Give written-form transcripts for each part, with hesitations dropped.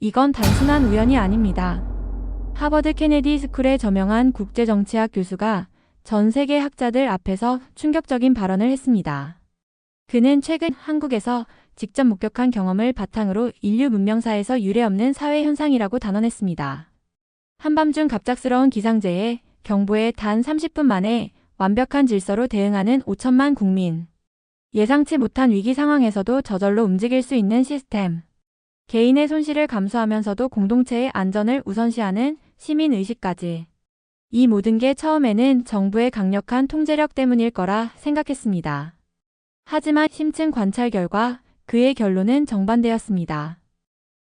이건 단순한 우연이 아닙니다. 하버드 케네디 스쿨의 저명한 국제정치학 교수가 전 세계 학자들 앞에서 충격적인 발언을 했습니다. 그는 최근 한국에서 직접 목격한 경험을 바탕으로 인류 문명사에서 유례없는 사회 현상이라고 단언했습니다. 한밤중 갑작스러운 기상재해, 경보에 단 30분 만에 완벽한 질서로 대응하는 5천만 국민. 예상치 못한 위기 상황에서도 저절로 움직일 수 있는 시스템. 개인의 손실을 감수하면서도 공동체의 안전을 우선시하는 시민의식까지. 이 모든 게 처음에는 정부의 강력한 통제력 때문일 거라 생각했습니다. 하지만 심층 관찰 결과 그의 결론은 정반대였습니다.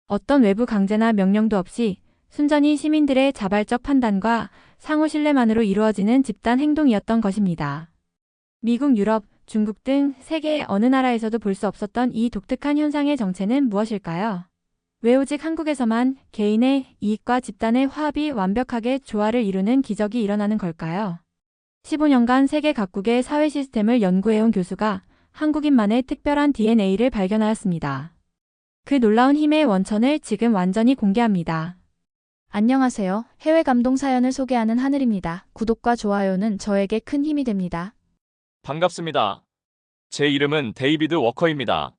어떤 외부 강제나 명령도 없이 순전히 시민들의 자발적 판단과 상호 신뢰만으로 이루어지는 집단 행동이었던 것입니다. 미국, 유럽, 중국 등 세계의 어느 나라에서도 볼 수 없었던 이 독특한 현상의 정체는 무엇일까요? 왜 오직 한국에서만 개인의 이익과 집단의 화합이 완벽하게 조화를 이루는 기적이 일어나는 걸까요? 15년간 세계 각국의 사회 시스템을 연구해온 교수가 한국인만의 특별한 DNA를 발견하였습니다. 그 놀라운 힘의 원천을 지금 완전히 공개합니다. 안녕하세요. 해외 감동 사연을 소개하는 하늘입니다. 구독과 좋아요는 저에게 큰 힘이 됩니다. 반갑습니다. 제 이름은 데이비드 워커입니다.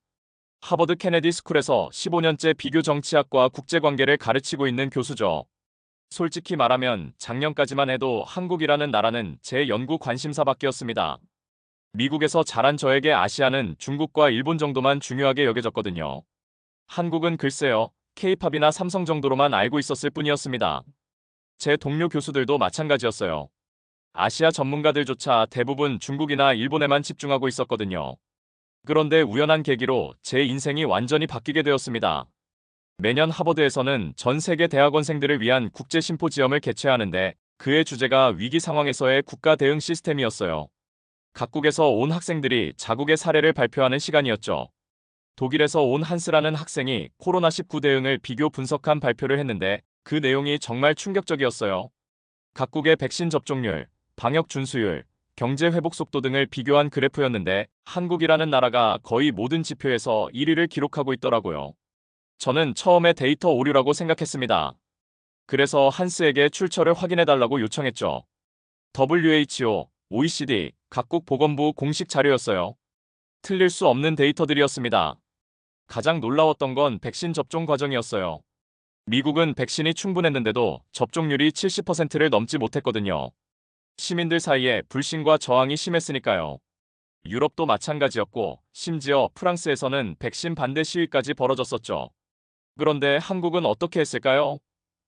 하버드 케네디 스쿨에서 15년째 비교 정치학과 국제관계를 가르치고 있는 교수죠. 솔직히 말하면 작년까지만 해도 한국이라는 나라는 제 연구 관심사밖이었습니다. 미국에서 자란 저에게 아시아는 중국과 일본 정도만 중요하게 여겨졌거든요. 한국은 글쎄요, K-팝이나 삼성 정도로만 알고 있었을 뿐이었습니다. 제 동료 교수들도 마찬가지였어요. 아시아 전문가들조차 대부분 중국이나 일본에만 집중하고 있었거든요. 그런데 우연한 계기로 제 인생이 완전히 바뀌게 되었습니다. 매년 하버드에서는 전 세계 대학원생들을 위한 국제 심포지엄을 개최하는데 그의 주제가 위기 상황에서의 국가 대응 시스템이었어요. 각국에서 온 학생들이 자국의 사례를 발표하는 시간이었죠. 독일에서 온 한스라는 학생이 코로나19 대응을 비교 분석한 발표를 했는데 그 내용이 정말 충격적이었어요. 각국의 백신 접종률, 방역 준수율, 경제 회복 속도 등을 비교한 그래프였는데 한국이라는 나라가 거의 모든 지표에서 1위를 기록하고 있더라고요. 저는 처음에 데이터 오류라고 생각했습니다. 그래서 한스에게 출처를 확인해달라고 요청했죠. WHO, OECD, 각국 보건부 공식 자료였어요. 틀릴 수 없는 데이터들이었습니다. 가장 놀라웠던 건 백신 접종 과정이었어요. 미국은 백신이 충분했는데도 접종률이 70%를 넘지 못했거든요. 시민들 사이에 불신과 저항이 심했으니까요. 유럽도 마찬가지였고 심지어 프랑스에서는 백신 반대 시위까지 벌어졌었죠. 그런데 한국은 어떻게 했을까요?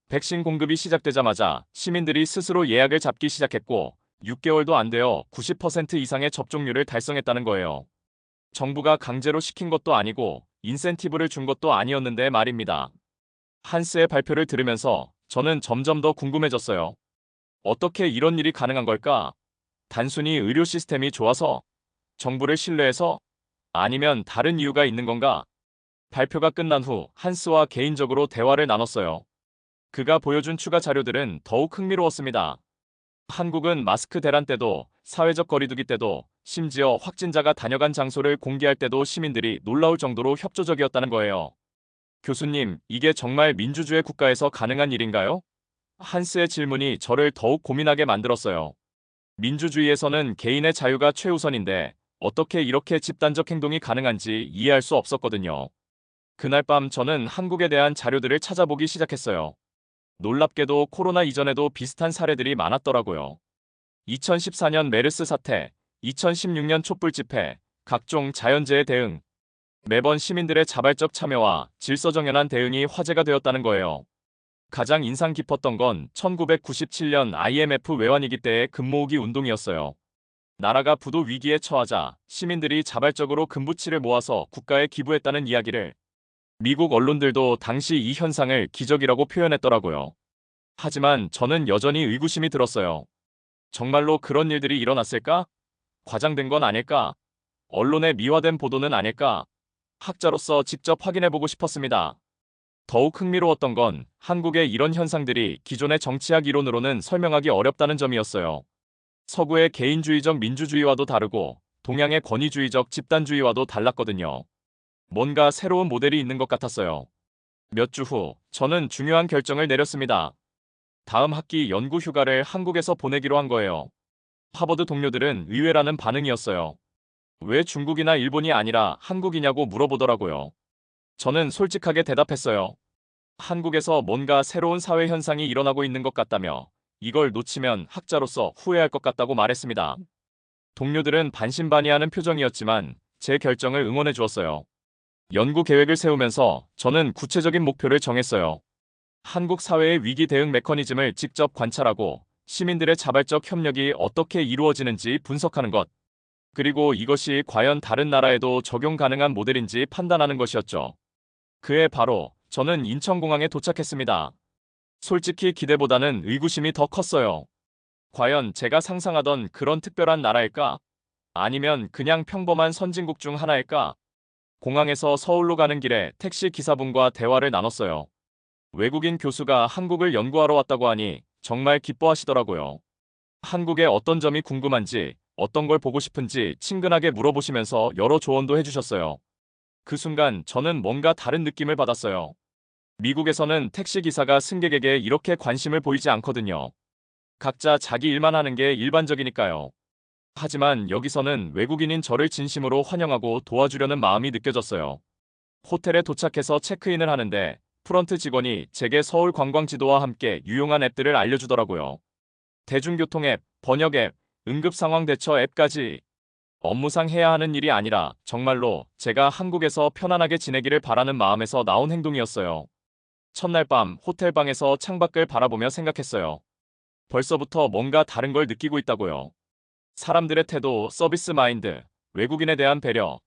백신 공급이 시작되자마자 시민들이 스스로 예약을 잡기 시작했고 6개월도 안 되어 90% 이상의 접종률을 달성했다는 거예요. 정부가 강제로 시킨 것도 아니고 인센티브를 준 것도 아니었는데 말입니다. 한스의 발표를 들으면서 저는 점점 더 궁금해졌어요. 어떻게 이런 일이 가능한 걸까? 단순히 의료 시스템이 좋아서? 정부를 신뢰해서? 아니면 다른 이유가 있는 건가? 발표가 끝난 후 한스와 개인적으로 대화를 나눴어요. 그가 보여준 추가 자료들은 더욱 흥미로웠습니다. 한국은 마스크 대란 때도, 사회적 거리두기 때도, 심지어 확진자가 다녀간 장소를 공개할 때도 시민들이 놀라울 정도로 협조적이었다는 거예요. 교수님, 이게 정말 민주주의 국가에서 가능한 일인가요? 한스의 질문이 저를 더욱 고민하게 만들었어요. 민주주의에서는 개인의 자유가 최우선인데 어떻게 이렇게 집단적 행동이 가능한지 이해할 수 없었거든요. 그날 밤 저는 한국에 대한 자료들을 찾아보기 시작했어요. 놀랍게도 코로나 이전에도 비슷한 사례들이 많았더라고요. 2014년 메르스 사태, 2016년 촛불 집회, 각종 자연재해 대응. 매번 시민들의 자발적 참여와 질서정연한 대응이 화제가 되었다는 거예요. 가장 인상 깊었던 건 1997년 IMF 외환위기 때의 금모으기 운동이었어요. 나라가 부도 위기에 처하자 시민들이 자발적으로 금부치를 모아서 국가에 기부했다는 이야기를 미국 언론들도 당시 이 현상을 기적이라고 표현했더라고요. 하지만 저는 여전히 의구심이 들었어요. 정말로 그런 일들이 일어났을까? 과장된 건 아닐까? 언론의 미화된 보도는 아닐까? 학자로서 직접 확인해보고 싶었습니다. 더욱 흥미로웠던 건 한국의 이런 현상들이 기존의 정치학 이론으로는 설명하기 어렵다는 점이었어요. 서구의 개인주의적 민주주의와도 다르고 동양의 권위주의적 집단주의와도 달랐거든요. 뭔가 새로운 모델이 있는 것 같았어요. 몇 주 후, 저는 중요한 결정을 내렸습니다. 다음 학기 연구 휴가를 한국에서 보내기로 한 거예요. 하버드 동료들은 의외라는 반응이었어요. 왜 중국이나 일본이 아니라 한국이냐고 물어보더라고요. 저는 솔직하게 대답했어요. 한국에서 뭔가 새로운 사회 현상이 일어나고 있는 것 같다며 이걸 놓치면 학자로서 후회할 것 같다고 말했습니다. 동료들은 반신반의하는 표정이었지만 제 결정을 응원해 주었어요. 연구 계획을 세우면서 저는 구체적인 목표를 정했어요. 한국 사회의 위기 대응 메커니즘을 직접 관찰하고 시민들의 자발적 협력이 어떻게 이루어지는지 분석하는 것. 그리고 이것이 과연 다른 나라에도 적용 가능한 모델인지 판단하는 것이었죠. 그해 바로 저는 인천공항에 도착했습니다. 솔직히 기대보다는 의구심이 더 컸어요. 과연 제가 상상하던 그런 특별한 나라일까? 아니면 그냥 평범한 선진국 중 하나일까? 공항에서 서울로 가는 길에 택시 기사분과 대화를 나눴어요. 외국인 교수가 한국을 연구하러 왔다고 하니 정말 기뻐하시더라고요. 한국의 어떤 점이 궁금한지, 어떤 걸 보고 싶은지 친근하게 물어보시면서 여러 조언도 해주셨어요. 그 순간 저는 뭔가 다른 느낌을 받았어요. 미국에서는 택시 기사가 승객에게 이렇게 관심을 보이지 않거든요. 각자 자기 일만 하는 게 일반적이니까요. 하지만 여기서는 외국인인 저를 진심으로 환영하고 도와주려는 마음이 느껴졌어요. 호텔에 도착해서 체크인을 하는데 프런트 직원이 제게 서울 관광 지도와 함께 유용한 앱들을 알려주더라고요. 대중교통 앱, 번역 앱, 응급상황 대처 앱까지. 업무상 해야 하는 일이 아니라 정말로 제가 한국에서 편안하게 지내기를 바라는 마음에서 나온 행동이었어요. 첫날 밤 호텔 방에서 창밖을 바라보며 생각했어요. 벌써부터 뭔가 다른 걸 느끼고 있다고요. 사람들의 태도, 서비스 마인드, 외국인에 대한 배려.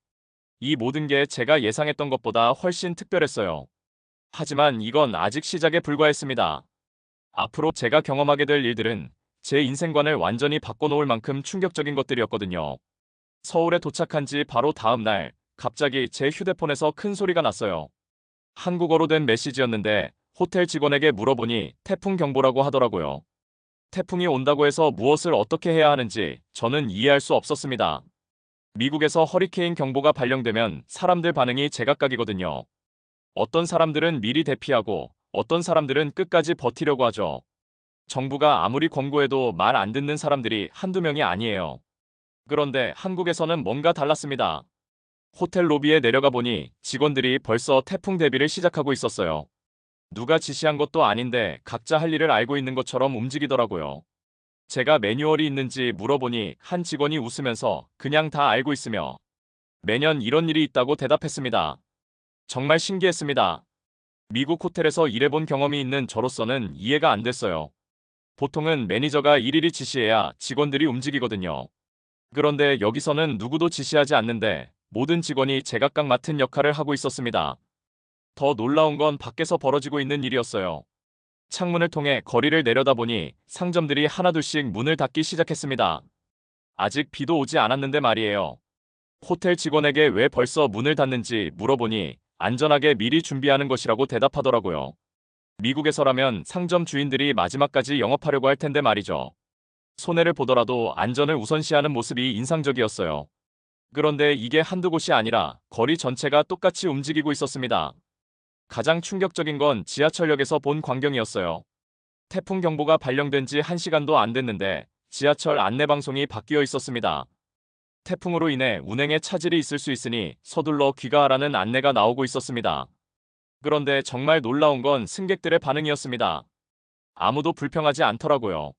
이 모든 게 제가 예상했던 것보다 훨씬 특별했어요. 하지만 이건 아직 시작에 불과했습니다. 앞으로 제가 경험하게 될 일들은 제 인생관을 완전히 바꿔놓을 만큼 충격적인 것들이었거든요. 서울에 도착한 지 바로 다음 날, 갑자기 제 휴대폰에서 큰 소리가 났어요. 한국어로 된 메시지였는데 호텔 직원에게 물어보니 태풍 경보라고 하더라고요. 태풍이 온다고 해서 무엇을 어떻게 해야 하는지 저는 이해할 수 없었습니다. 미국에서 허리케인 경보가 발령되면 사람들 반응이 제각각이거든요. 어떤 사람들은 미리 대피하고 어떤 사람들은 끝까지 버티려고 하죠. 정부가 아무리 권고해도 말 안 듣는 사람들이 한두 명이 아니에요. 그런데 한국에서는 뭔가 달랐습니다. 호텔 로비에 내려가 보니 직원들이 벌써 태풍 대비를 시작하고 있었어요. 누가 지시한 것도 아닌데 각자 할 일을 알고 있는 것처럼 움직이더라고요. 제가 매뉴얼이 있는지 물어보니 한 직원이 웃으면서 그냥 다 알고 있으며 매년 이런 일이 있다고 대답했습니다. 정말 신기했습니다. 미국 호텔에서 일해본 경험이 있는 저로서는 이해가 안 됐어요. 보통은 매니저가 일일이 지시해야 직원들이 움직이거든요. 그런데 여기서는 누구도 지시하지 않는데 모든 직원이 제각각 맡은 역할을 하고 있었습니다. 더 놀라운 건 밖에서 벌어지고 있는 일이었어요. 창문을 통해 거리를 내려다보니 상점들이 하나둘씩 문을 닫기 시작했습니다. 아직 비도 오지 않았는데 말이에요. 호텔 직원에게 왜 벌써 문을 닫는지 물어보니 안전하게 미리 준비하는 것이라고 대답하더라고요. 미국에서라면 상점 주인들이 마지막까지 영업하려고 할 텐데 말이죠. 손해를 보더라도 안전을 우선시하는 모습이 인상적이었어요. 그런데 이게 한두 곳이 아니라 거리 전체가 똑같이 움직이고 있었습니다. 가장 충격적인 건 지하철역에서 본 광경이었어요. 태풍 경보가 발령된 지 1시간도 안 됐는데 지하철 안내방송이 바뀌어 있었습니다. 태풍으로 인해 운행에 차질이 있을 수 있으니 서둘러 귀가하라는 안내가 나오고 있었습니다. 그런데 정말 놀라운 건 승객들의 반응이었습니다. 아무도 불평하지 않더라고요.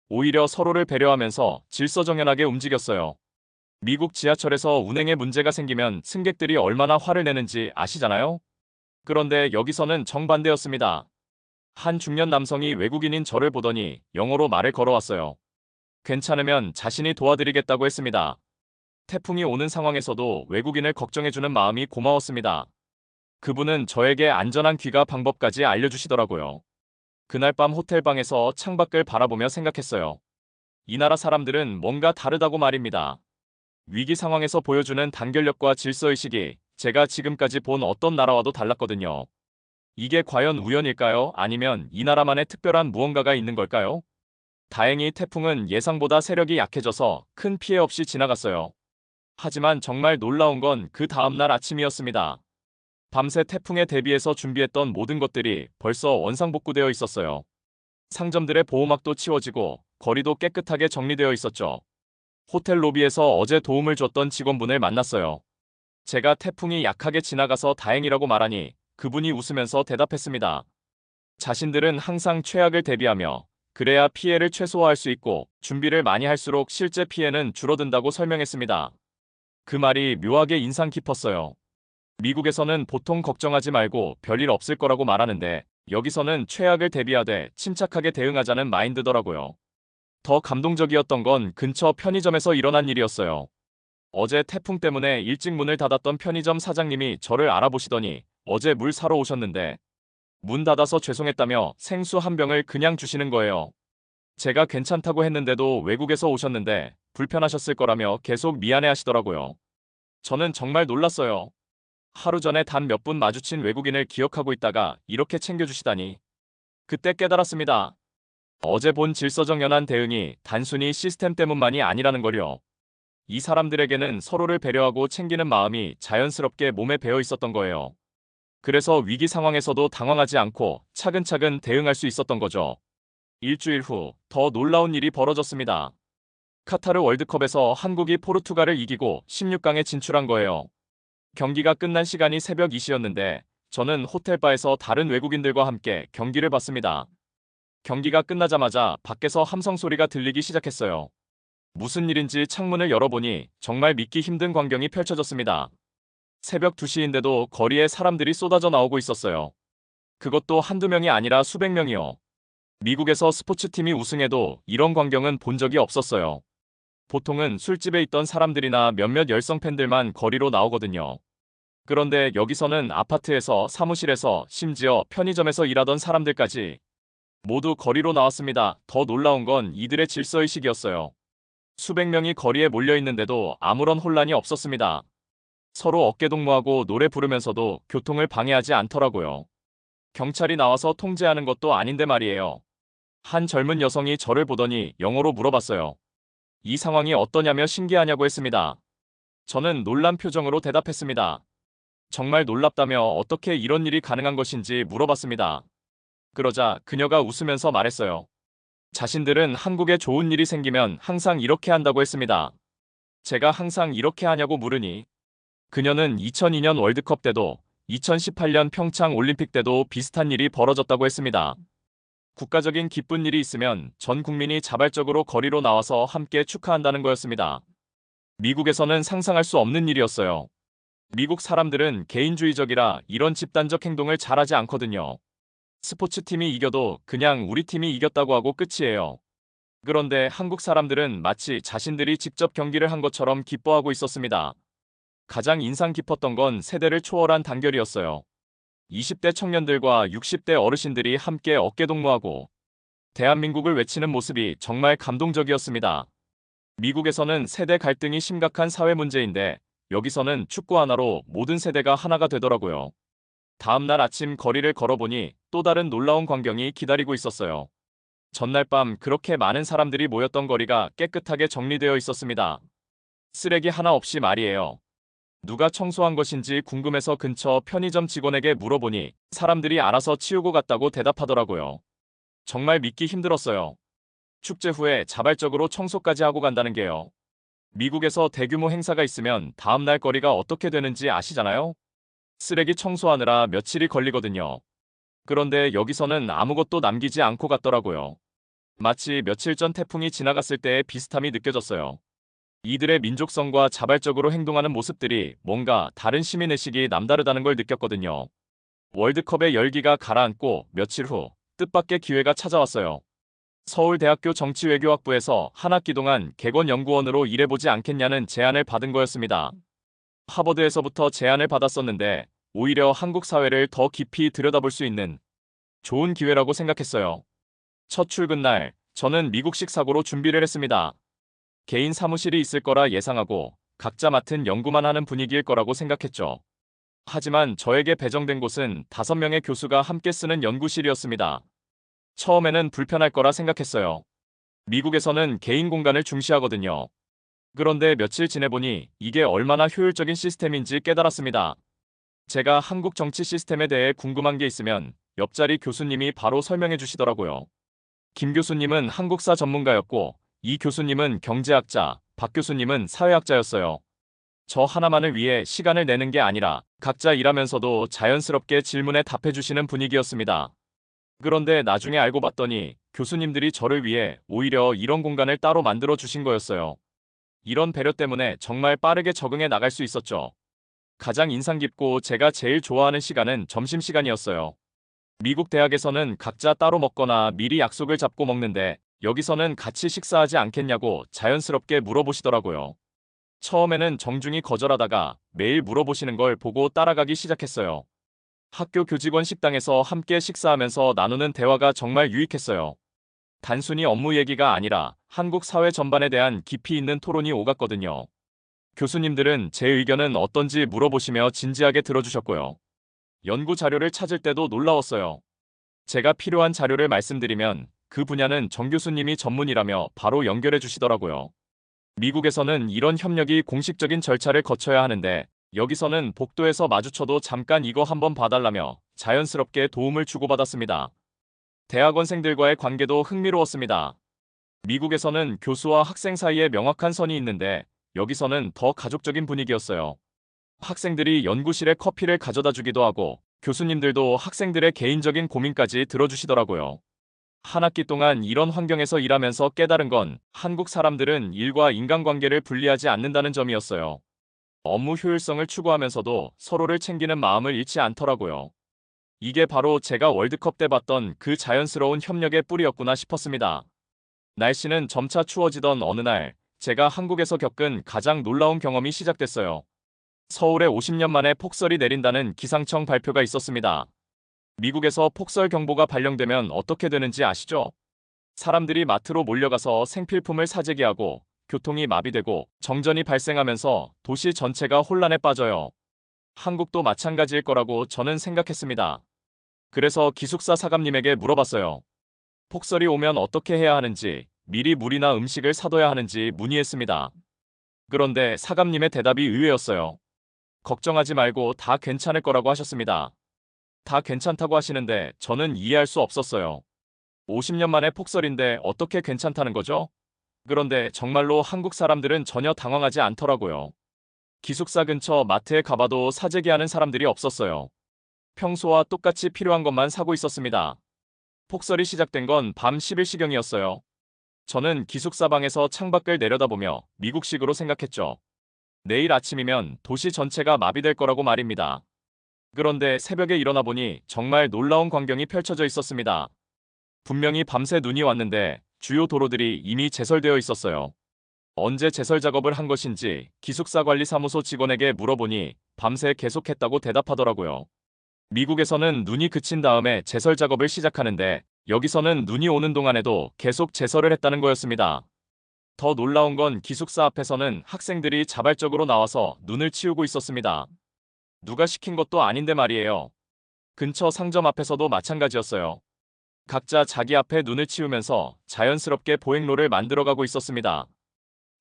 오히려 서로를 배려하면서 질서정연하게 움직였어요. 미국 지하철에서 운행에 문제가 생기면 승객들이 얼마나 화를 내는지 아시잖아요? 그런데 여기서는 정반대였습니다. 한 중년 남성이 외국인인 저를 보더니 영어로 말을 걸어왔어요. 괜찮으면 자신이 도와드리겠다고 했습니다. 태풍이 오는 상황에서도 외국인을 걱정해주는 마음이 고마웠습니다. 그분은 저에게 안전한 귀가 방법까지 알려주시더라고요. 그날 밤 호텔방에서 창밖을 바라보며 생각했어요. 이 나라 사람들은 뭔가 다르다고 말입니다. 위기 상황에서 보여주는 단결력과 질서의식이 제가 지금까지 본 어떤 나라와도 달랐거든요. 이게 과연 우연일까요? 아니면 이 나라만의 특별한 무언가가 있는 걸까요? 다행히 태풍은 예상보다 세력이 약해져서 큰 피해 없이 지나갔어요. 하지만 정말 놀라운 건 그 다음날 아침이었습니다. 밤새 태풍에 대비해서 준비했던 모든 것들이 벌써 원상복구되어 있었어요. 상점들의 보호막도 치워지고 거리도 깨끗하게 정리되어 있었죠. 호텔 로비에서 어제 도움을 줬던 직원분을 만났어요. 제가 태풍이 약하게 지나가서 다행이라고 말하니 그분이 웃으면서 대답했습니다. 자신들은 항상 최악을 대비하며 그래야 피해를 최소화할 수 있고 준비를 많이 할수록 실제 피해는 줄어든다고 설명했습니다. 그 말이 묘하게 인상 깊었어요. 미국에서는 보통 걱정하지 말고 별일 없을 거라고 말하는데 여기서는 최악을 대비하되 침착하게 대응하자는 마인드더라고요. 더 감동적이었던 건 근처 편의점에서 일어난 일이었어요. 어제 태풍 때문에 일찍 문을 닫았던 편의점 사장님이 저를 알아보시더니 어제 물 사러 오셨는데 문 닫아서 죄송했다며 생수 한 병을 그냥 주시는 거예요. 제가 괜찮다고 했는데도 외국에서 오셨는데 불편하셨을 거라며 계속 미안해 하시더라고요. 저는 정말 놀랐어요. 하루 전에 단 몇 분 마주친 외국인을 기억하고 있다가 이렇게 챙겨주시다니. 그때 깨달았습니다. 어제 본 질서정연한 대응이 단순히 시스템 때문만이 아니라는 걸요. 이 사람들에게는 서로를 배려하고 챙기는 마음이 자연스럽게 몸에 배어 있었던 거예요. 그래서 위기 상황에서도 당황하지 않고 차근차근 대응할 수 있었던 거죠. 일주일 후 더 놀라운 일이 벌어졌습니다. 카타르 월드컵에서 한국이 포르투갈을 이기고 16강에 진출한 거예요. 경기가 끝난 시간이 새벽 2시였는데 저는 호텔바에서 다른 외국인들과 함께 경기를 봤습니다. 경기가 끝나자마자 밖에서 함성 소리가 들리기 시작했어요. 무슨 일인지 창문을 열어보니 정말 믿기 힘든 광경이 펼쳐졌습니다. 새벽 2시인데도 거리에 사람들이 쏟아져 나오고 있었어요. 그것도 한두 명이 아니라 수백 명이요. 미국에서 스포츠팀이 우승해도 이런 광경은 본 적이 없었어요. 보통은 술집에 있던 사람들이나 몇몇 열성 팬들만 거리로 나오거든요. 그런데 여기서는 아파트에서, 사무실에서, 심지어 편의점에서 일하던 사람들까지 모두 거리로 나왔습니다. 더 놀라운 건 이들의 질서의식이었어요. 수백 명이 거리에 몰려 있는데도 아무런 혼란이 없었습니다. 서로 어깨동무하고 노래 부르면서도 교통을 방해하지 않더라고요. 경찰이 나와서 통제하는 것도 아닌데 말이에요. 한 젊은 여성이 저를 보더니 영어로 물어봤어요. 이 상황이 어떠냐며 신기하냐고 했습니다. 저는 놀란 표정으로 대답했습니다. 정말 놀랍다며 어떻게 이런 일이 가능한 것인지 물어봤습니다. 그러자 그녀가 웃으면서 말했어요. 자신들은 한국에 좋은 일이 생기면 항상 이렇게 한다고 했습니다. 제가 항상 이렇게 하냐고 물으니 그녀는 2002년 월드컵 때도 2018년 평창 올림픽 때도 비슷한 일이 벌어졌다고 했습니다. 국가적인 기쁜 일이 있으면 전 국민이 자발적으로 거리로 나와서 함께 축하한다는 거였습니다. 미국에서는 상상할 수 없는 일이었어요. 미국 사람들은 개인주의적이라 이런 집단적 행동을 잘하지 않거든요. 스포츠팀이 이겨도 그냥 우리 팀이 이겼다고 하고 끝이에요. 그런데 한국 사람들은 마치 자신들이 직접 경기를 한 것처럼 기뻐하고 있었습니다. 가장 인상 깊었던 건 세대를 초월한 단결이었어요. 20대 청년들과 60대 어르신들이 함께 어깨동무하고 대한민국을 외치는 모습이 정말 감동적이었습니다. 미국에서는 세대 갈등이 심각한 사회 문제인데 여기서는 축구 하나로 모든 세대가 하나가 되더라고요. 다음 날 아침 거리를 걸어보니 또 다른 놀라운 광경이 기다리고 있었어요. 전날 밤 그렇게 많은 사람들이 모였던 거리가 깨끗하게 정리되어 있었습니다. 쓰레기 하나 없이 말이에요. 누가 청소한 것인지 궁금해서 근처 편의점 직원에게 물어보니 사람들이 알아서 치우고 갔다고 대답하더라고요. 정말 믿기 힘들었어요. 축제 후에 자발적으로 청소까지 하고 간다는 게요. 미국에서 대규모 행사가 있으면 다음날 거리가 어떻게 되는지 아시잖아요? 쓰레기 청소하느라 며칠이 걸리거든요. 그런데 여기서는 아무것도 남기지 않고 갔더라고요. 마치 며칠 전 태풍이 지나갔을 때의 비슷함이 느껴졌어요. 이들의 민족성과 자발적으로 행동하는 모습들이 뭔가 다른 시민의식이 남다르다는 걸 느꼈거든요. 월드컵의 열기가 가라앉고 며칠 후 뜻밖의 기회가 찾아왔어요. 서울대학교 정치외교학부에서 한 학기 동안 객원연구원으로 일해보지 않겠냐는 제안을 받은 거였습니다. 하버드에서부터 제안을 받았었는데 오히려 한국 사회를 더 깊이 들여다볼 수 있는 좋은 기회라고 생각했어요. 첫 출근 날, 저는 미국식 사고로 준비를 했습니다. 개인 사무실이 있을 거라 예상하고 각자 맡은 연구만 하는 분위기일 거라고 생각했죠. 하지만 저에게 배정된 곳은 5명의 교수가 함께 쓰는 연구실이었습니다. 처음에는 불편할 거라 생각했어요. 미국에서는 개인 공간을 중시하거든요. 그런데 며칠 지내보니 이게 얼마나 효율적인 시스템인지 깨달았습니다. 제가 한국 정치 시스템에 대해 궁금한 게 있으면 옆자리 교수님이 바로 설명해 주시더라고요. 김 교수님은 한국사 전문가였고, 이 교수님은 경제학자, 박 교수님은 사회학자였어요. 저 하나만을 위해 시간을 내는 게 아니라 각자 일하면서도 자연스럽게 질문에 답해 주시는 분위기였습니다. 그런데 나중에 알고 봤더니 교수님들이 저를 위해 오히려 이런 공간을 따로 만들어 주신 거였어요. 이런 배려 때문에 정말 빠르게 적응해 나갈 수 있었죠. 가장 인상 깊고 제가 제일 좋아하는 시간은 점심시간이었어요. 미국 대학에서는 각자 따로 먹거나 미리 약속을 잡고 먹는데 여기서는 같이 식사하지 않겠냐고 자연스럽게 물어보시더라고요. 처음에는 정중히 거절하다가 매일 물어보시는 걸 보고 따라가기 시작했어요. 학교 교직원 식당에서 함께 식사하면서 나누는 대화가 정말 유익했어요. 단순히 업무 얘기가 아니라 한국 사회 전반에 대한 깊이 있는 토론이 오갔거든요. 교수님들은 제 의견은 어떤지 물어보시며 진지하게 들어주셨고요. 연구 자료를 찾을 때도 놀라웠어요. 제가 필요한 자료를 말씀드리면 그 분야는 정 교수님이 전문이라며 바로 연결해 주시더라고요. 미국에서는 이런 협력이 공식적인 절차를 거쳐야 하는데 여기서는 복도에서 마주쳐도 잠깐 이거 한번 봐달라며 자연스럽게 도움을 주고받았습니다. 대학원생들과의 관계도 흥미로웠습니다. 미국에서는 교수와 학생 사이에 명확한 선이 있는데 여기서는 더 가족적인 분위기였어요. 학생들이 연구실에 커피를 가져다 주기도 하고 교수님들도 학생들의 개인적인 고민까지 들어주시더라고요. 한 학기 동안 이런 환경에서 일하면서 깨달은 건 한국 사람들은 일과 인간관계를 분리하지 않는다는 점이었어요. 업무 효율성을 추구하면서도 서로를 챙기는 마음을 잃지 않더라고요. 이게 바로 제가 월드컵 때 봤던 그 자연스러운 협력의 뿌리였구나 싶었습니다. 날씨는 점차 추워지던 어느 날, 제가 한국에서 겪은 가장 놀라운 경험이 시작됐어요. 서울에 50년 만에 폭설이 내린다는 기상청 발표가 있었습니다. 미국에서 폭설 경보가 발령되면 어떻게 되는지 아시죠? 사람들이 마트로 몰려가서 생필품을 사재기 하고 교통이 마비되고 정전이 발생하면서 도시 전체가 혼란에 빠져요. 한국도 마찬가지일 거라고 저는 생각했습니다. 그래서 기숙사 사감님에게 물어봤어요. 폭설이 오면 어떻게 해야 하는지, 미리 물이나 음식을 사둬야 하는지 문의했습니다. 그런데 사감님의 대답이 의외였어요. 걱정하지 말고 다 괜찮을 거라고 하셨습니다. 다 괜찮다고 하시는데 저는 이해할 수 없었어요. 50년 만에 폭설인데 어떻게 괜찮다는 거죠? 그런데 정말로 한국 사람들은 전혀 당황하지 않더라고요. 기숙사 근처 마트에 가봐도 사재기 하는 사람들이 없었어요. 평소와 똑같이 필요한 것만 사고 있었습니다. 폭설이 시작된 건 밤 10일시경이었어요. 저는 기숙사 방에서 창밖을 내려다보며 미국식으로 생각했죠. 내일 아침이면 도시 전체가 마비될 거라고 말입니다. 그런데 새벽에 일어나 보니 정말 놀라운 광경이 펼쳐져 있었습니다. 분명히 밤새 눈이 왔는데 주요 도로들이 이미 제설되어 있었어요. 언제 제설 작업을 한 것인지 기숙사 관리사무소 직원에게 물어보니 밤새 계속했다고 대답하더라고요. 미국에서는 눈이 그친 다음에 제설 작업을 시작하는데 여기서는 눈이 오는 동안에도 계속 제설을 했다는 거였습니다. 더 놀라운 건 기숙사 앞에서는 학생들이 자발적으로 나와서 눈을 치우고 있었습니다. 누가 시킨 것도 아닌데 말이에요. 근처 상점 앞에서도 마찬가지였어요. 각자 자기 앞에 눈을 치우면서 자연스럽게 보행로를 만들어가고 있었습니다.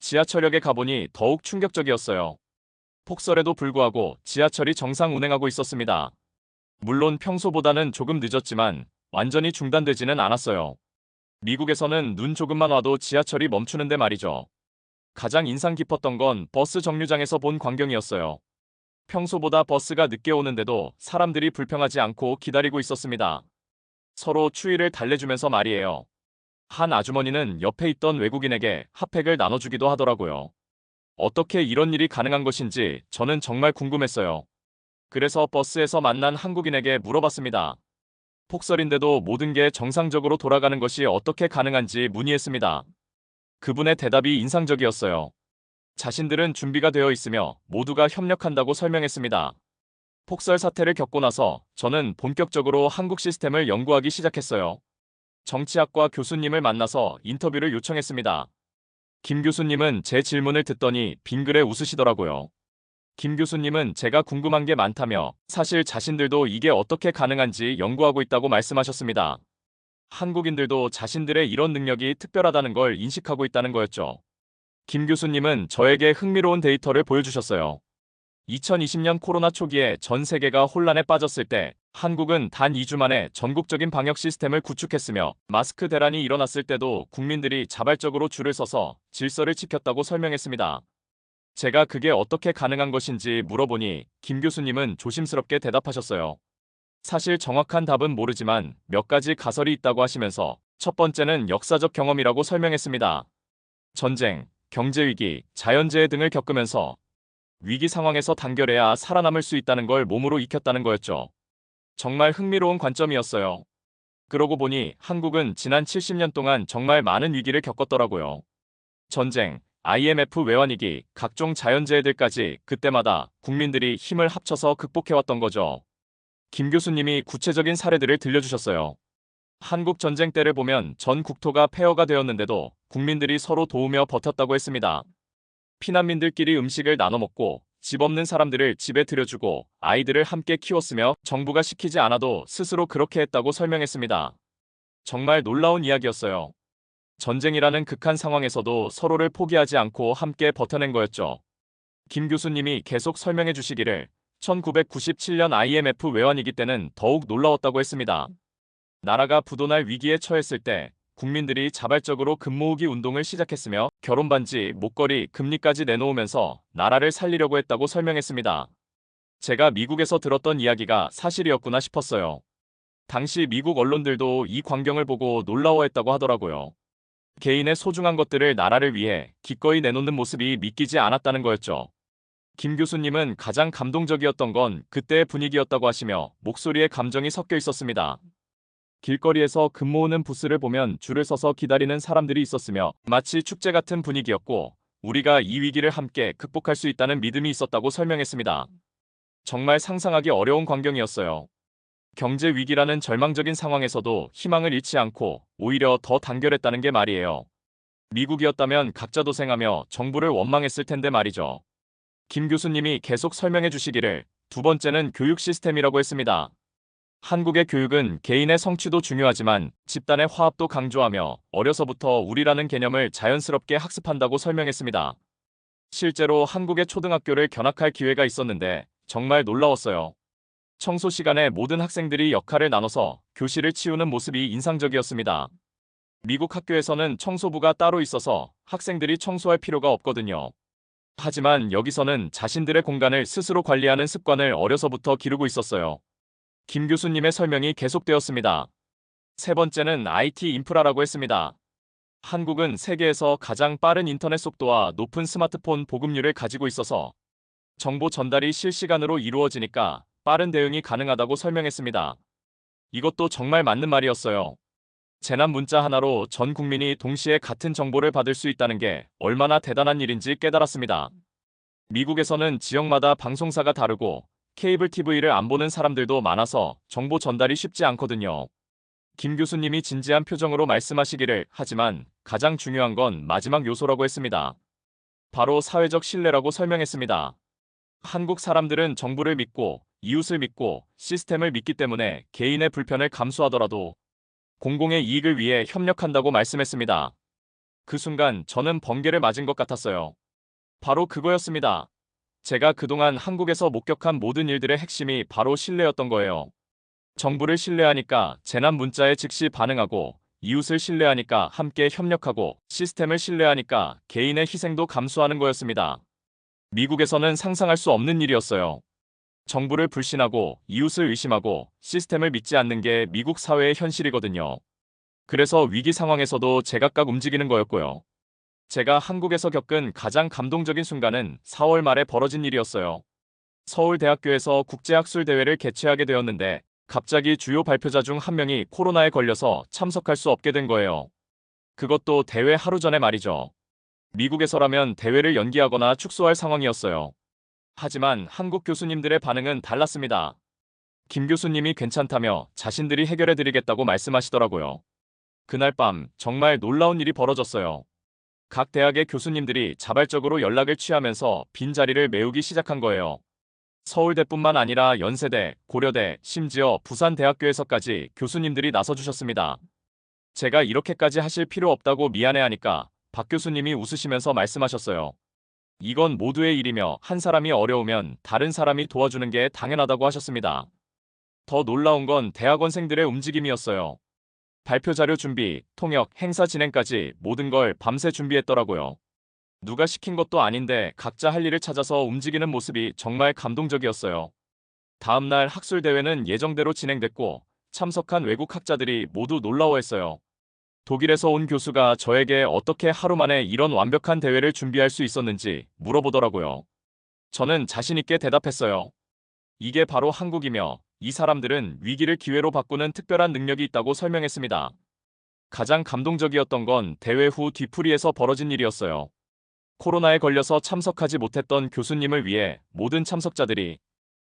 지하철역에 가보니 더욱 충격적이었어요. 폭설에도 불구하고 지하철이 정상 운행하고 있었습니다. 물론 평소보다는 조금 늦었지만 완전히 중단되지는 않았어요. 미국에서는 눈 조금만 와도 지하철이 멈추는데 말이죠. 가장 인상 깊었던 건 버스 정류장에서 본 광경이었어요. 평소보다 버스가 늦게 오는데도 사람들이 불평하지 않고 기다리고 있었습니다. 서로 추위를 달래주면서 말이에요. 한 아주머니는 옆에 있던 외국인에게 핫팩을 나눠주기도 하더라고요. 어떻게 이런 일이 가능한 것인지 저는 정말 궁금했어요. 그래서 버스에서 만난 한국인에게 물어봤습니다. 폭설인데도 모든 게 정상적으로 돌아가는 것이 어떻게 가능한지 문의했습니다. 그분의 대답이 인상적이었어요. 자신들은 준비가 되어 있으며 모두가 협력한다고 설명했습니다. 폭설 사태를 겪고 나서 저는 본격적으로 한국 시스템을 연구하기 시작했어요. 정치학과 교수님을 만나서 인터뷰를 요청했습니다. 김 교수님은 제 질문을 듣더니 빙그레 웃으시더라고요. 김 교수님은 제가 궁금한 게 많다며 사실 자신들도 이게 어떻게 가능한지 연구하고 있다고 말씀하셨습니다. 한국인들도 자신들의 이런 능력이 특별하다는 걸 인식하고 있다는 거였죠. 김 교수님은 저에게 흥미로운 데이터를 보여주셨어요. 2020년 코로나 초기에 전 세계가 혼란에 빠졌을 때 한국은 단 2주 만에 전국적인 방역 시스템을 구축했으며 마스크 대란이 일어났을 때도 국민들이 자발적으로 줄을 서서 질서를 지켰다고 설명했습니다. 제가 그게 어떻게 가능한 것인지 물어보니 김 교수님은 조심스럽게 대답하셨어요. 사실 정확한 답은 모르지만 몇 가지 가설이 있다고 하시면서 첫 번째는 역사적 경험이라고 설명했습니다. 전쟁, 경제위기, 자연재해 등을 겪으면서 위기 상황에서 단결해야 살아남을 수 있다는 걸 몸으로 익혔다는 거였죠. 정말 흥미로운 관점이었어요. 그러고 보니 한국은 지난 70년 동안 정말 많은 위기를 겪었더라고요. 전쟁, IMF 외환위기, 각종 자연재해들까지 그때마다 국민들이 힘을 합쳐서 극복해왔던 거죠. 김 교수님이 구체적인 사례들을 들려주셨어요. 한국 전쟁 때를 보면 전 국토가 폐허가 되었는데도 국민들이 서로 도우며 버텼다고 했습니다. 피난민들끼리 음식을 나눠 먹고 집 없는 사람들을 집에 들여주고 아이들을 함께 키웠으며 정부가 시키지 않아도 스스로 그렇게 했다고 설명했습니다. 정말 놀라운 이야기였어요. 전쟁이라는 극한 상황에서도 서로를 포기하지 않고 함께 버텨낸 거였죠. 김 교수님이 계속 설명해 주시기를 1997년 IMF 외환위기 때는 더욱 놀라웠다고 했습니다. 나라가 부도날 위기에 처했을 때 국민들이 자발적으로 금모으기 운동을 시작했으며 결혼반지, 목걸이, 금리까지 내놓으면서 나라를 살리려고 했다고 설명했습니다. 제가 미국에서 들었던 이야기가 사실이었구나 싶었어요. 당시 미국 언론들도 이 광경을 보고 놀라워했다고 하더라고요. 개인의 소중한 것들을 나라를 위해 기꺼이 내놓는 모습이 믿기지 않았다는 거였죠. 김 교수님은 가장 감동적이었던 건 그때의 분위기였다고 하시며 목소리에 감정이 섞여 있었습니다. 길거리에서 금 모으는 부스를 보면 줄을 서서 기다리는 사람들이 있었으며 마치 축제 같은 분위기였고 우리가 이 위기를 함께 극복할 수 있다는 믿음이 있었다고 설명했습니다. 정말 상상하기 어려운 광경이었어요. 경제 위기라는 절망적인 상황에서도 희망을 잃지 않고 오히려 더 단결했다는 게 말이에요. 미국이었다면 각자 도생하며 정부를 원망했을 텐데 말이죠. 김 교수님이 계속 설명해 주시기를 두 번째는 교육 시스템이라고 했습니다. 한국의 교육은 개인의 성취도 중요하지만 집단의 화합도 강조하며 어려서부터 우리라는 개념을 자연스럽게 학습한다고 설명했습니다. 실제로 한국의 초등학교를 견학할 기회가 있었는데 정말 놀라웠어요. 청소 시간에 모든 학생들이 역할을 나눠서 교실을 치우는 모습이 인상적이었습니다. 미국 학교에서는 청소부가 따로 있어서 학생들이 청소할 필요가 없거든요. 하지만 여기서는 자신들의 공간을 스스로 관리하는 습관을 어려서부터 기르고 있었어요. 김 교수님의 설명이 계속되었습니다. 세 번째는 IT 인프라라고 했습니다. 한국은 세계에서 가장 빠른 인터넷 속도와 높은 스마트폰 보급률을 가지고 있어서 정보 전달이 실시간으로 이루어지니까 빠른 대응이 가능하다고 설명했습니다. 이것도 정말 맞는 말이었어요. 재난 문자 하나로 전 국민이 동시에 같은 정보를 받을 수 있다는 게 얼마나 대단한 일인지 깨달았습니다. 미국에서는 지역마다 방송사가 다르고 케이블 TV를 안 보는 사람들도 많아서 정보 전달이 쉽지 않거든요. 김 교수님이 진지한 표정으로 말씀하시기를 하지만 가장 중요한 건 마지막 요소라고 했습니다. 바로 사회적 신뢰라고 설명했습니다. 한국 사람들은 정부를 믿고 이웃을 믿고 시스템을 믿기 때문에 개인의 불편을 감수하더라도 공공의 이익을 위해 협력한다고 말씀했습니다. 그 순간 저는 번개를 맞은 것 같았어요. 바로 그거였습니다. 제가 그동안 한국에서 목격한 모든 일들의 핵심이 바로 신뢰였던 거예요. 정부를 신뢰하니까 재난 문자에 즉시 반응하고 이웃을 신뢰하니까 함께 협력하고 시스템을 신뢰하니까 개인의 희생도 감수하는 거였습니다. 미국에서는 상상할 수 없는 일이었어요. 정부를 불신하고 이웃을 의심하고 시스템을 믿지 않는 게 미국 사회의 현실이거든요. 그래서 위기 상황에서도 제각각 움직이는 거였고요. 제가 한국에서 겪은 가장 감동적인 순간은 4월 말에 벌어진 일이었어요. 서울대학교에서 국제학술대회를 개최하게 되었는데 갑자기 주요 발표자 중 한 명이 코로나에 걸려서 참석할 수 없게 된 거예요. 그것도 대회 하루 전에 말이죠. 미국에서라면 대회를 연기하거나 축소할 상황이었어요. 하지만 한국 교수님들의 반응은 달랐습니다. 김 교수님이 괜찮다며 자신들이 해결해드리겠다고 말씀하시더라고요. 그날 밤 정말 놀라운 일이 벌어졌어요. 각 대학의 교수님들이 자발적으로 연락을 취하면서 빈자리를 메우기 시작한 거예요. 서울대뿐만 아니라 연세대, 고려대, 심지어 부산대학교에서까지 교수님들이 나서주셨습니다. 제가 이렇게까지 하실 필요 없다고 미안해하니까 박 교수님이 웃으시면서 말씀하셨어요. 이건 모두의 일이며 한 사람이 어려우면 다른 사람이 도와주는 게 당연하다고 하셨습니다. 더 놀라운 건 대학원생들의 움직임이었어요. 발표 자료 준비, 통역, 행사 진행까지 모든 걸 밤새 준비했더라고요. 누가 시킨 것도 아닌데 각자 할 일을 찾아서 움직이는 모습이 정말 감동적이었어요. 다음 날 학술 대회는 예정대로 진행됐고 참석한 외국 학자들이 모두 놀라워했어요. 독일에서 온 교수가 저에게 어떻게 하루 만에 이런 완벽한 대회를 준비할 수 있었는지 물어보더라고요. 저는 자신 있게 대답했어요. 이게 바로 한국이며 이 사람들은 위기를 기회로 바꾸는 특별한 능력이 있다고 설명했습니다. 가장 감동적이었던 건 대회 후 뒤풀이에서 벌어진 일이었어요. 코로나에 걸려서 참석하지 못했던 교수님을 위해 모든 참석자들이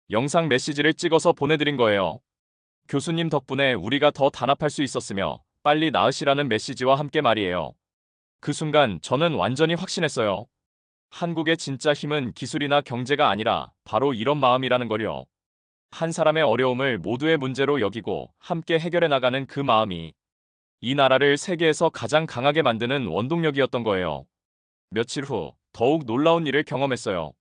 영상 메시지를 찍어서 보내드린 거예요. 교수님 덕분에 우리가 더 단합할 수 있었으며 빨리 나으시라는 메시지와 함께 말이에요. 그 순간 저는 완전히 확신했어요. 한국의 진짜 힘은 기술이나 경제가 아니라 바로 이런 마음이라는 걸요. 한 사람의 어려움을 모두의 문제로 여기고 함께 해결해 나가는 그 마음이 이 나라를 세계에서 가장 강하게 만드는 원동력이었던 거예요. 며칠 후 더욱 놀라운 일을 경험했어요.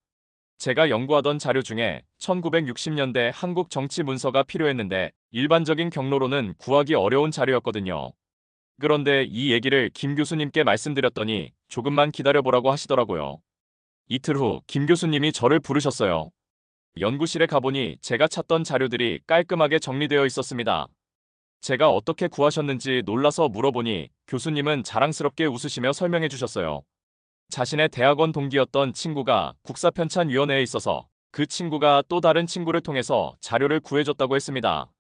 제가 연구하던 자료 중에 1960년대 한국 정치 문서가 필요했는데 일반적인 경로로는 구하기 어려운 자료였거든요. 그런데 이 얘기를 김 교수님께 말씀드렸더니 조금만 기다려보라고 하시더라고요. 이틀 후 김 교수님이 저를 부르셨어요. 연구실에 가보니 제가 찾던 자료들이 깔끔하게 정리되어 있었습니다. 제가 어떻게 구하셨는지 놀라서 물어보니 교수님은 자랑스럽게 웃으시며 설명해 주셨어요. 자신의 대학원 동기였던 친구가 국사편찬위원회에 있어서 그 친구가 또 다른 친구를 통해서 자료를 구해줬다고 했습니다.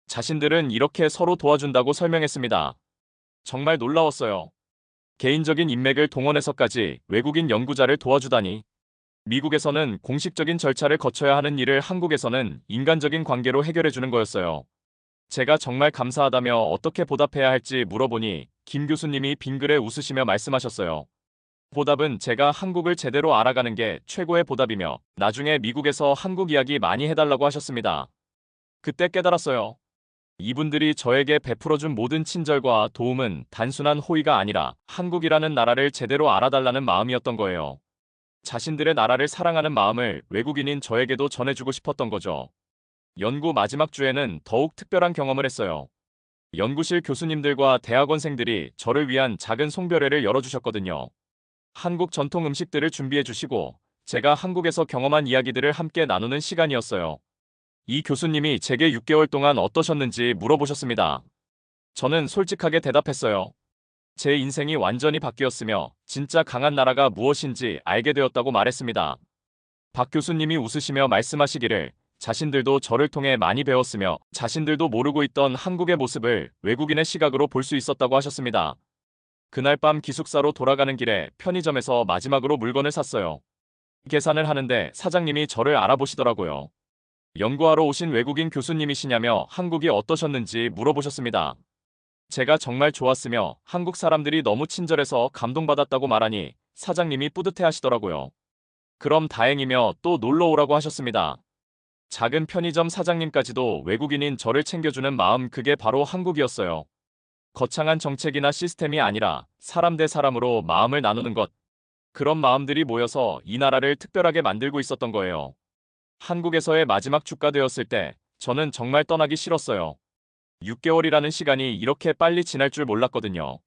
자신들은 이렇게 서로 도와준다고 설명했습니다. 정말 놀라웠어요. 개인적인 인맥을 동원해서까지 외국인 연구자를 도와주다니. 미국에서는 공식적인 절차를 거쳐야 하는 일을 한국에서는 인간적인 관계로 해결해주는 거였어요. 제가 정말 감사하다며 어떻게 보답해야 할지 물어보니 김 교수님이 빙그레 웃으시며 말씀하셨어요. 보답은 제가 한국을 제대로 알아가는 게 최고의 보답이며 나중에 미국에서 한국 이야기 많이 해달라고 하셨습니다. 그때 깨달았어요. 이분들이 저에게 베풀어준 모든 친절과 도움은 단순한 호의가 아니라 한국이라는 나라를 제대로 알아달라는 마음이었던 거예요. 자신들의 나라를 사랑하는 마음을 외국인인 저에게도 전해주고 싶었던 거죠. 연구 마지막 주에는 더욱 특별한 경험을 했어요. 연구실 교수님들과 대학원생들이 저를 위한 작은 송별회를 열어주셨거든요. 한국 전통 음식들을 준비해 주시고 제가 한국에서 경험한 이야기들을 함께 나누는 시간이었어요. 이 교수님이 제게 6개월 동안 어떠셨는지 물어보셨습니다. 저는 솔직하게 대답했어요. 제 인생이 완전히 바뀌었으며 진짜 강한 나라가 무엇인지 알게 되었다고 말했습니다. 박 교수님이 웃으시며 말씀하시기를 자신들도 저를 통해 많이 배웠으며 자신들도 모르고 있던 한국의 모습을 외국인의 시각으로 볼 수 있었다고 하셨습니다. 그날 밤 기숙사로 돌아가는 길에 편의점에서 마지막으로 물건을 샀어요. 계산을 하는데 사장님이 저를 알아보시더라고요. 연구하러 오신 외국인 교수님이시냐며 한국이 어떠셨는지 물어보셨습니다. 제가 정말 좋았으며 한국 사람들이 너무 친절해서 감동받았다고 말하니 사장님이 뿌듯해 하시더라고요. 그럼 다행이며 또 놀러 오라고 하셨습니다. 작은 편의점 사장님까지도 외국인인 저를 챙겨주는 마음, 그게 바로 한국이었어요. 거창한 정책이나 시스템이 아니라 사람 대 사람으로 마음을 나누는 것. 그런 마음들이 모여서 이 나라를 특별하게 만들고 있었던 거예요. 한국에서의 마지막 주가 되었을 때 저는 정말 떠나기 싫었어요. 6개월이라는 시간이 이렇게 빨리 지날 줄 몰랐거든요.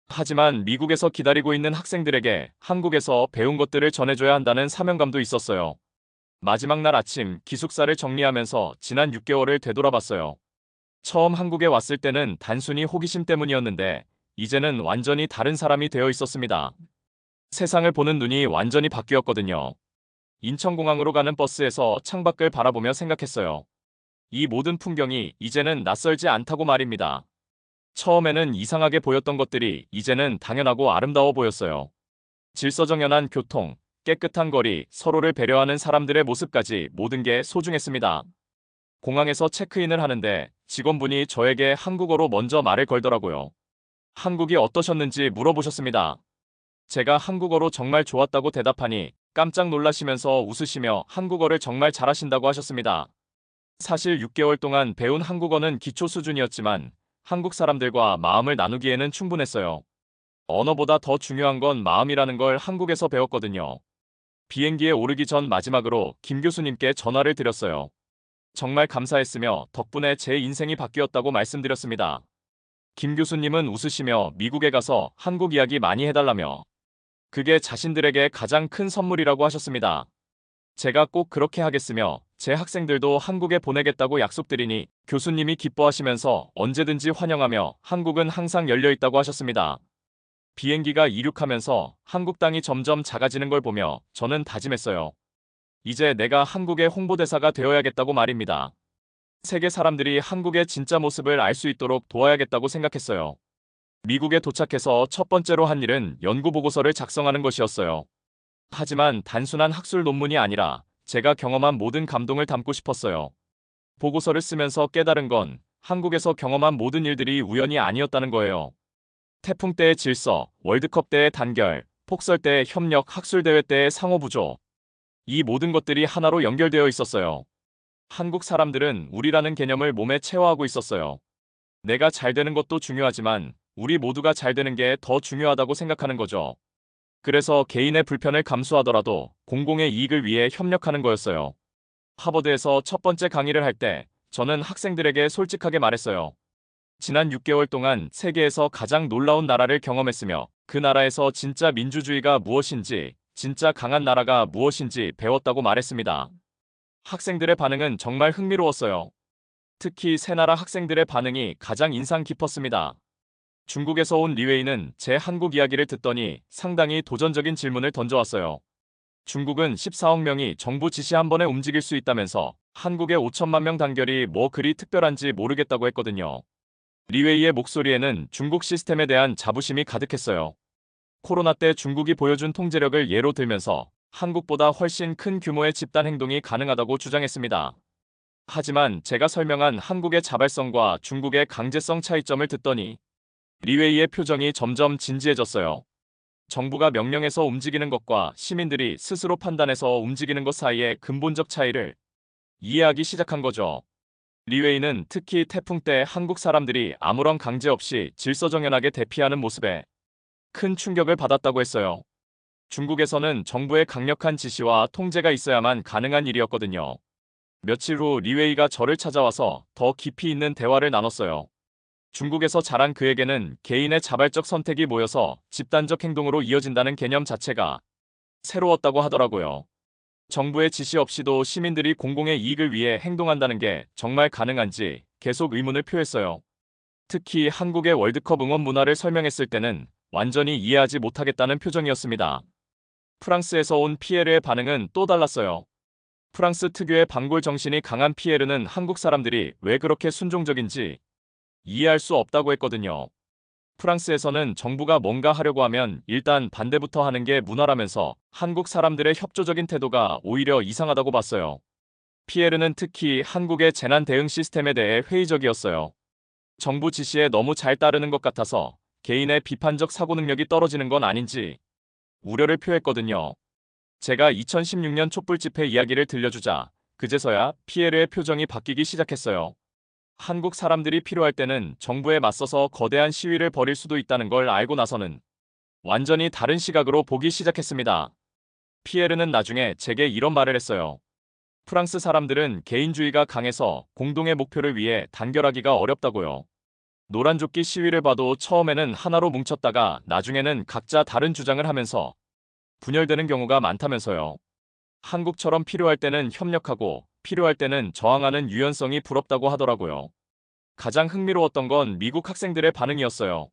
하지만 미국에서 기다리고 있는 학생들에게 한국에서 배운 것들을 전해줘야 한다는 사명감도 있었어요. 마지막 날 아침 기숙사를 정리하면서 지난 6개월을 되돌아봤어요. 처음 한국에 왔을 때는 단순히 호기심 때문이었는데 이제는 완전히 다른 사람이 되어 있었습니다. 세상을 보는 눈이 완전히 바뀌었거든요. 인천공항으로 가는 버스에서 창밖을 바라보며 생각했어요. 이 모든 풍경이 이제는 낯설지 않다고 말입니다. 처음에는 이상하게 보였던 것들이 이제는 당연하고 아름다워 보였어요. 질서정연한 교통, 깨끗한 거리, 서로를 배려하는 사람들의 모습까지 모든 게 소중했습니다. 공항에서 체크인을 하는데 직원분이 저에게 한국어로 먼저 말을 걸더라고요. 한국이 어떠셨는지 물어보셨습니다. 제가 한국어로 정말 좋았다고 대답하니 깜짝 놀라시면서 웃으시며 한국어를 정말 잘하신다고 하셨습니다. 사실 6개월 동안 배운 한국어는 기초 수준이었지만 한국 사람들과 마음을 나누기에는 충분했어요. 언어보다 더 중요한 건 마음이라는 걸 한국에서 배웠거든요. 비행기에 오르기 전 마지막으로 김 교수님께 전화를 드렸어요. 정말 감사했으며 덕분에 제 인생이 바뀌었다고 말씀드렸습니다. 김 교수님은 웃으시며 미국에 가서 한국 이야기 많이 해달라며 그게 자신들에게 가장 큰 선물이라고 하셨습니다. 제가 꼭 그렇게 하겠으며 제 학생들도 한국에 보내겠다고 약속드리니 교수님이 기뻐하시면서 언제든지 환영하며 한국은 항상 열려있다고 하셨습니다. 비행기가 이륙하면서 한국 땅이 점점 작아지는 걸 보며 저는 다짐했어요. 이제 내가 한국의 홍보대사가 되어야겠다고 말입니다. 세계 사람들이 한국의 진짜 모습을 알 수 있도록 도와야겠다고 생각했어요. 미국에 도착해서 첫 번째로 한 일은 연구 보고서를 작성하는 것이었어요. 하지만 단순한 학술 논문이 아니라 제가 경험한 모든 감동을 담고 싶었어요. 보고서를 쓰면서 깨달은 건 한국에서 경험한 모든 일들이 우연이 아니었다는 거예요. 태풍 때의 질서, 월드컵 때의 단결, 폭설 때의 협력, 학술대회 때의 상호부조. 이 모든 것들이 하나로 연결되어 있었어요. 한국 사람들은 우리라는 개념을 몸에 체화하고 있었어요. 내가 잘 되는 것도 중요하지만 우리 모두가 잘 되는 게 더 중요하다고 생각하는 거죠. 그래서 개인의 불편을 감수하더라도 공공의 이익을 위해 협력하는 거였어요. 하버드에서 첫 번째 강의를 할 때 저는 학생들에게 솔직하게 말했어요. 지난 6개월 동안 세계에서 가장 놀라운 나라를 경험했으며 그 나라에서 진짜 민주주의가 무엇인지, 진짜 강한 나라가 무엇인지 배웠다고 말했습니다. 학생들의 반응은 정말 흥미로웠어요. 특히 새 나라 학생들의 반응이 가장 인상 깊었습니다. 중국에서 온 리웨이는 제 한국 이야기를 듣더니 상당히 도전적인 질문을 던져왔어요. 중국은 14억 명이 정부 지시 한 번에 움직일 수 있다면서 한국의 5천만 명 단결이 뭐 그리 특별한지 모르겠다고 했거든요. 리웨이의 목소리에는 중국 시스템에 대한 자부심이 가득했어요. 코로나 때 중국이 보여준 통제력을 예로 들면서 한국보다 훨씬 큰 규모의 집단 행동이 가능하다고 주장했습니다. 하지만 제가 설명한 한국의 자발성과 중국의 강제성 차이점을 듣더니 리웨이의 표정이 점점 진지해졌어요. 정부가 명령해서 움직이는 것과 시민들이 스스로 판단해서 움직이는 것 사이의 근본적 차이를 이해하기 시작한 거죠. 리웨이는 특히 태풍 때 한국 사람들이 아무런 강제 없이 질서정연하게 대피하는 모습에 큰 충격을 받았다고 했어요. 중국에서는 정부의 강력한 지시와 통제가 있어야만 가능한 일이었거든요. 며칠 후 리웨이가 저를 찾아와서 더 깊이 있는 대화를 나눴어요. 중국에서 자란 그에게는 개인의 자발적 선택이 모여서 집단적 행동으로 이어진다는 개념 자체가 새로웠다고 하더라고요. 정부의 지시 없이도 시민들이 공공의 이익을 위해 행동한다는 게 정말 가능한지 계속 의문을 표했어요. 특히 한국의 월드컵 응원 문화를 설명했을 때는 완전히 이해하지 못하겠다는 표정이었습니다. 프랑스에서 온 피에르의 반응은 또 달랐어요. 프랑스 특유의 반골 정신이 강한 피에르는 한국 사람들이 왜 그렇게 순종적인지 이해할 수 없다고 했거든요. 프랑스에서는 정부가 뭔가 하려고 하면 일단 반대부터 하는 게 문화라면서 한국 사람들의 협조적인 태도가 오히려 이상하다고 봤어요. 피에르는 특히 한국의 재난 대응 시스템에 대해 회의적이었어요. 정부 지시에 너무 잘 따르는 것 같아서 개인의 비판적 사고 능력이 떨어지는 건 아닌지 우려를 표했거든요. 제가 2016년 촛불 집회 이야기를 들려주자 그제서야 피에르의 표정이 바뀌기 시작했어요. 한국 사람들이 필요할 때는 정부에 맞서서 거대한 시위를 벌일 수도 있다는 걸 알고 나서는 완전히 다른 시각으로 보기 시작했습니다. 피에르는 나중에 제게 이런 말을 했어요. 프랑스 사람들은 개인주의가 강해서 공동의 목표를 위해 단결하기가 어렵다고요. 노란조끼 시위를 봐도 처음에는 하나로 뭉쳤다가 나중에는 각자 다른 주장을 하면서 분열되는 경우가 많다면서요. 한국처럼 필요할 때는 협력하고 필요할 때는 저항하는 유연성이 부럽다고 하더라고요. 가장 흥미로웠던 건 미국 학생들의 반응이었어요.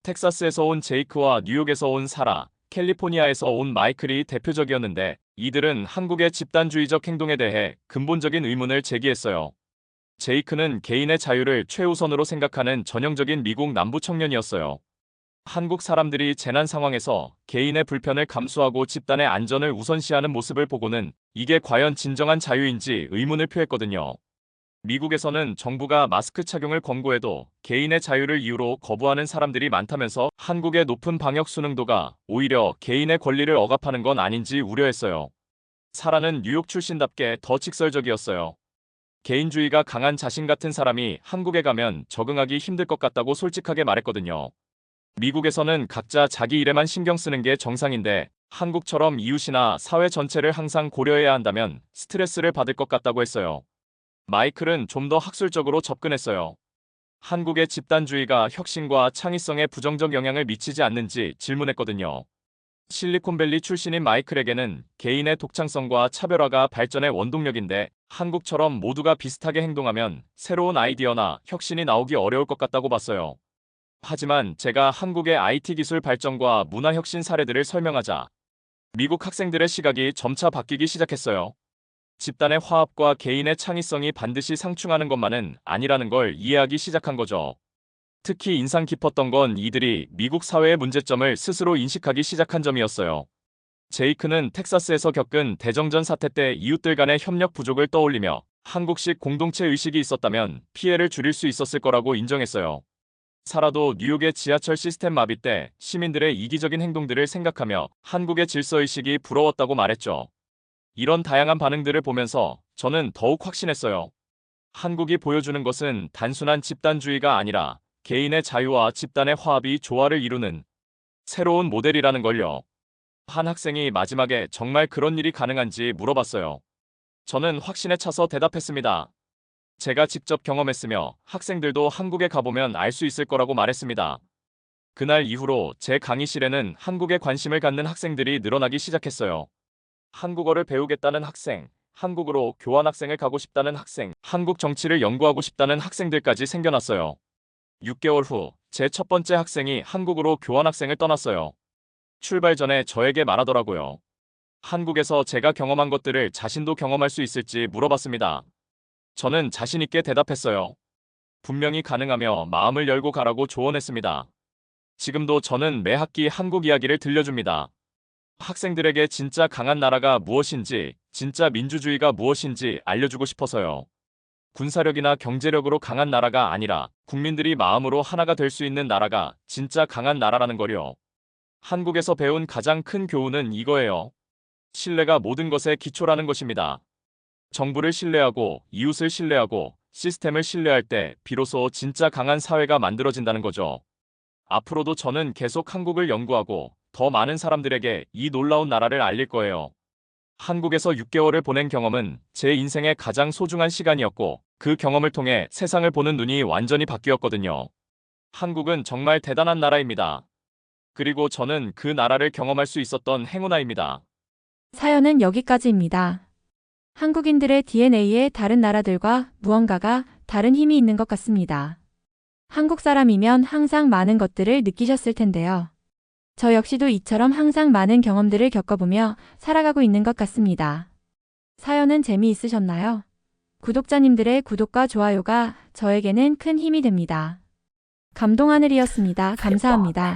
텍사스에서 온 제이크와 뉴욕에서 온 사라, 캘리포니아에서 온 마이클이 대표적이었는데 이들은 한국의 집단주의적 행동에 대해 근본적인 의문을 제기했어요. 제이크는 개인의 자유를 최우선으로 생각하는 전형적인 미국 남부 청년이었어요. 한국 사람들이 재난 상황에서 개인의 불편을 감수하고 집단의 안전을 우선시하는 모습을 보고는 이게 과연 진정한 자유인지 의문을 표했거든요. 미국에서는 정부가 마스크 착용을 권고해도 개인의 자유를 이유로 거부하는 사람들이 많다면서 한국의 높은 방역 수능도가 오히려 개인의 권리를 억압하는 건 아닌지 우려했어요. 사라는 뉴욕 출신답게 더 직설적이었어요. 개인주의가 강한 자신 같은 사람이 한국에 가면 적응하기 힘들 것 같다고 솔직하게 말했거든요. 미국에서는 각자 자기 일에만 신경 쓰는 게 정상인데 한국처럼 이웃이나 사회 전체를 항상 고려해야 한다면 스트레스를 받을 것 같다고 했어요. 마이클은 좀 더 학술적으로 접근했어요. 한국의 집단주의가 혁신과 창의성에 부정적 영향을 미치지 않는지 질문했거든요. 실리콘밸리 출신인 마이클에게는 개인의 독창성과 차별화가 발전의 원동력인데 한국처럼 모두가 비슷하게 행동하면 새로운 아이디어나 혁신이 나오기 어려울 것 같다고 봤어요. 하지만 제가 한국의 IT 기술 발전과 문화 혁신 사례들을 설명하자 미국 학생들의 시각이 점차 바뀌기 시작했어요. 집단의 화합과 개인의 창의성이 반드시 상충하는 것만은 아니라는 걸 이해하기 시작한 거죠. 특히 인상 깊었던 건 이들이 미국 사회의 문제점을 스스로 인식하기 시작한 점이었어요. 제이크는 텍사스에서 겪은 대정전 사태 때 이웃들 간의 협력 부족을 떠올리며 한국식 공동체 의식이 있었다면 피해를 줄일 수 있었을 거라고 인정했어요. 사라도 뉴욕의 지하철 시스템 마비 때 시민들의 이기적인 행동들을 생각하며 한국의 질서의식이 부러웠다고 말했죠. 이런 다양한 반응들을 보면서 저는 더욱 확신했어요. 한국이 보여주는 것은 단순한 집단주의가 아니라 개인의 자유와 집단의 화합이 조화를 이루는 새로운 모델이라는 걸요. 한 학생이 마지막에 정말 그런 일이 가능한지 물어봤어요. 저는 확신에 차서 대답했습니다. 제가 직접 경험했으며 학생들도 한국에 가보면 알 수 있을 거라고 말했습니다. 그날 이후로 제 강의실에는 한국에 관심을 갖는 학생들이 늘어나기 시작했어요. 한국어를 배우겠다는 학생, 한국으로 교환학생을 가고 싶다는 학생, 한국 정치를 연구하고 싶다는 학생들까지 생겨났어요. 6개월 후, 제 첫 번째 학생이 한국으로 교환학생을 떠났어요. 출발 전에 저에게 말하더라고요. 한국에서 제가 경험한 것들을 자신도 경험할 수 있을지 물어봤습니다. 저는 자신있게 대답했어요. 분명히 가능하며 마음을 열고 가라고 조언했습니다. 지금도 저는 매 학기 한국 이야기를 들려줍니다. 학생들에게 진짜 강한 나라가 무엇인지, 진짜 민주주의가 무엇인지 알려주고 싶어서요. 군사력이나 경제력으로 강한 나라가 아니라 국민들이 마음으로 하나가 될 수 있는 나라가 진짜 강한 나라라는 거요. 한국에서 배운 가장 큰 교훈은 이거예요. 신뢰가 모든 것의 기초라는 것입니다. 정부를 신뢰하고 이웃을 신뢰하고 시스템을 신뢰할 때 비로소 진짜 강한 사회가 만들어진다는 거죠. 앞으로도 저는 계속 한국을 연구하고 더 많은 사람들에게 이 놀라운 나라를 알릴 거예요. 한국에서 6개월을 보낸 경험은 제 인생의 가장 소중한 시간이었고 그 경험을 통해 세상을 보는 눈이 완전히 바뀌었거든요. 한국은 정말 대단한 나라입니다. 그리고 저는 그 나라를 경험할 수 있었던 행운아입니다. 사연은 여기까지입니다. 한국인들의 DNA에 다른 나라들과 무언가가 다른 힘이 있는 것 같습니다. 한국 사람이면 항상 많은 것들을 느끼셨을 텐데요. 저 역시도 이처럼 항상 많은 경험들을 겪어보며 살아가고 있는 것 같습니다. 사연은 재미있으셨나요? 구독자님들의 구독과 좋아요가 저에게는 큰 힘이 됩니다. 감동하늘이었습니다. 감사합니다.